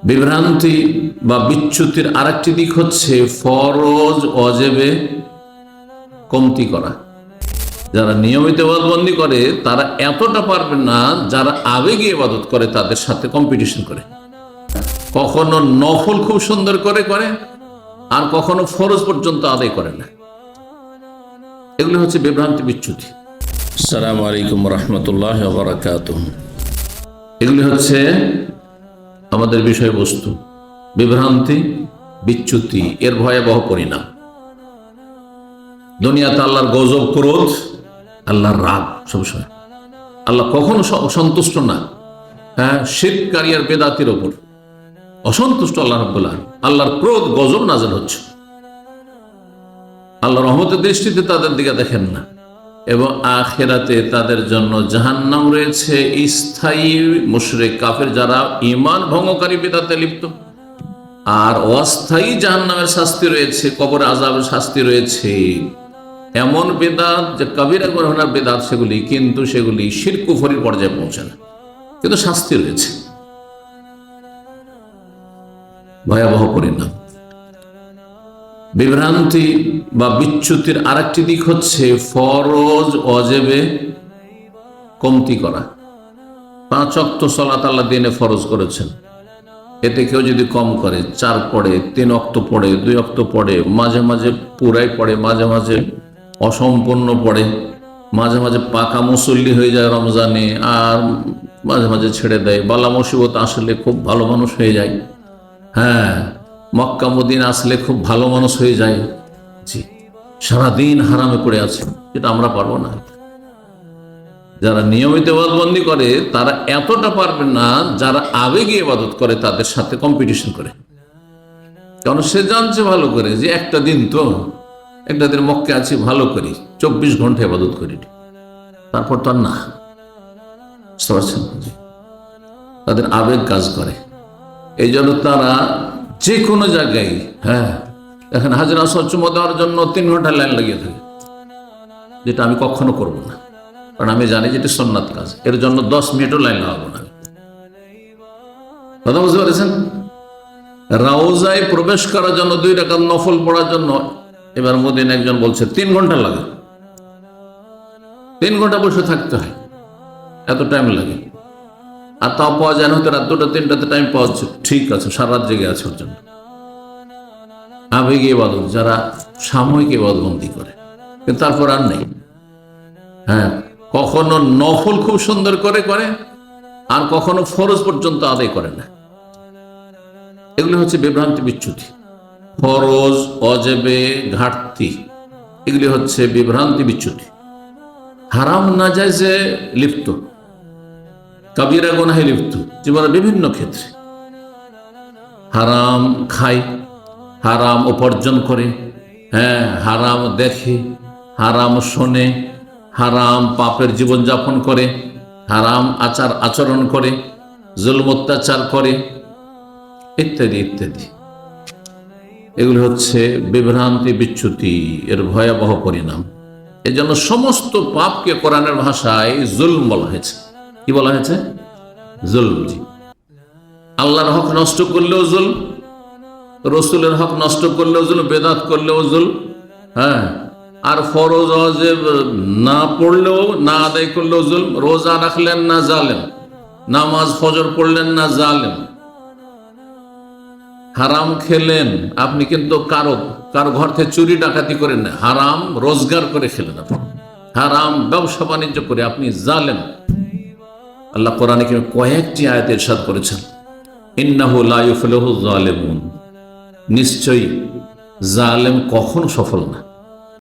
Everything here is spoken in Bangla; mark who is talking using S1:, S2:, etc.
S1: বিভ্রান্তি বা বিচ্যুতির আরেকটি দিক হচ্ছে ফরজ অজেবে কমতি করা। যারা নিয়মিত ইবাদতবন্দি করে তারা এতটা পারবে না যারা আবেগে ইবাদত করে তাদের সাথে কম্পিটিশন করে। কখনো নফল খুব সুন্দর করে করে আর কখনো ফরজ পর্যন্ত আদায় করে না। এগুলো হচ্ছে বিভ্রান্তি বিচ্যুতি। আসসালামু আলাইকুম রহমতুল্লাহ বারাকাতুহু। এগুলি হচ্ছে আমাদের বিষয়বস্তু, বিভ্রান্তি বিচ্যুতি এর ভয়াবহ পরিণাম। দুনিয়াতে আল্লাহর গজব, ক্রোধ, আল্লাহর রাগ সবসময়। আল্লাহ কখনো সন্তুষ্ট না। শিরককারী আর বেদাতির ওপর অসন্তুষ্ট আল্লাহ রাব্বুল আলামিন। আল্লাহর ক্রোধ, গজব নাযিল হচ্ছে। আল্লাহ রহমতের দৃষ্টিতে তাদের দিকে দেখেন না। এবং আখিরাতে তাদের জন্য জাহান্নাম রয়েছে স্থায়ী। মুশরিক কাফের যারা ঈমান ভঙ্গকারী বিদআতে লিপ্ত, আর অস্থায়ী জাহান্নামের শাস্তি রয়েছে, কবরে আযাবের শাস্তি রয়েছে। এমন বিদআত যে কবিরা গুনাহ বিদআত সেগুলি, কিন্তু সেগুলি শিরক কুফরির পর্যায়ে পৌঁছে না, কিন্তু শাস্তি রয়েছে। ভয়াবহ পরিণাম। বিভ্রান্তি বা বিচ্যুতির আরেকটি দিক হচ্ছে ফরজ অজেবে কমতি করা। 5 ওয়াক্ত সালাত আল্লাহ দিনে ফরজ করেছেন, এতে কেউ যদি কম করে, 4 পড়ে, 3 ওয়াক্ত পড়ে, 2 ওয়াক্ত পড়ে, মাঝে মাঝে পুরাই পড়ে, মাঝে মাঝে অসম্পূর্ণ পড়ে, মাঝে মাঝে পাকা মুসল্লি হয়ে যায় রমজানে, আর মাঝে মাঝে ছেড়ে দেয়। বালা মুসিবত আসলে খুব ভালো মানুষ হয়ে যায়। মক্কা মদিনা আসলে খুব ভালো মানুষ হয়ে যায়। জি, সারাদিন হারামে পড়ে আছে, যেটা আমরা পারবো না। যারা নিয়মিত ইবাদতবন্দি করে তারা এতটা পারবে না যারা আবেগে ইবাদত করে তাদের সাথে কম্পিটিশন করে। কারণ সে জানছে ভালো করে যে একটা দিন মক্কে আছি, ভালো করি, 24 ঘন্টা ইবাদত করি, তারপর তো আর না। বুঝতে পারছেন? তাদের আবেগ কাজ করে। এই জন্য তারা যে কোনো জায়গায়, এখন হাজরা আসওয়াদ চুমো দেওয়ার জন্য 3 ঘন্টা লাইন লাগিয়ে থাকে, যেটা আমি কখনো করবো না। কারণ আমি জানি যেটা সুন্নাত কাজ, এর জন্য 10 মিনিটও লাইন লাগাবো না। কথা বুঝতে পেরেছেন? রওজায় প্রবেশ করার জন্য 2 রাকাত নফল পড়ার জন্য এবার মদিনা একজন বলছে 3 ঘন্টা লাগে। 3 ঘন্টা বসে থাকতে হয়, এত টাইম লাগে। আর তাও পাওয়া যায় না, হয়তো রাত 2টা 3টাতে টাইম পাওয়া যাচ্ছে, ঠিক আছে, সারা রাত জেগে আছে ওর জন্য। আবেগে ইবাদত, যারা সাময়িক ইবাদতবন্দি করে, কিন্তু তারপর আর নেই। কখনো নফল খুব সুন্দর করে করে আর কখনো ফরজ পর্যন্ত আদায় করে না। এগুলি হচ্ছে বিভ্রান্তি বিচ্যুতি। ফরজ অজেবে ঘাটতি, এগুলি হচ্ছে বিভ্রান্তি বিচ্যুতি। হারাম নাজায়েজে লিপ্ত, কবিরা গুনাহে লিপ্ত, জীবনের বিভিন্ন ক্ষেত্রে হারাম খায়, হারাম উপার্জন করে, হারাম দেখে, হারাম শোনে, হারাম পাপের জীবনযাপন করে, হারাম আচার আচরণ করে, জুলম অত্যাচার করে, ইত্যাদি ইত্যাদি। এগুলো হচ্ছে বিভ্রান্তি বিচ্যুতি, এর ভয়াবহ পরিণাম। এজন্য সমস্ত পাপকে কোরআনের ভাষায় জুলম বলা হয়েছে। কি বলা হয়েছে? জুলম। জি, আল্লাহর হক নষ্ট করলেও জুলম, রসুলের হক নষ্ট করলেও জুলম, বেদাত করলেও জুলম। আর ফরজ ওয়াজিব না পড়লেও, না আদায় করলেও জুলম। রোজা রাখলেন না জালেম, নামাজ ফজর পড়লেন না জালেম। হারাম খেলেন আপনি, কিন্তু কারো ঘর থেকে চুরি ডাকাতি করেন না, হারাম রোজগার করে খেলেন আপনি, হারাম ব্যবসা বাণিজ্য করে আপনি জালেম। আল্লাহ কোরআনে কয়েকটি আয়াতে ইরশাদ করেছেন, ইন্নাহু লা ইউফলিহু যালিমুন, নিশ্চয়ই জালেম কখনো সফল না।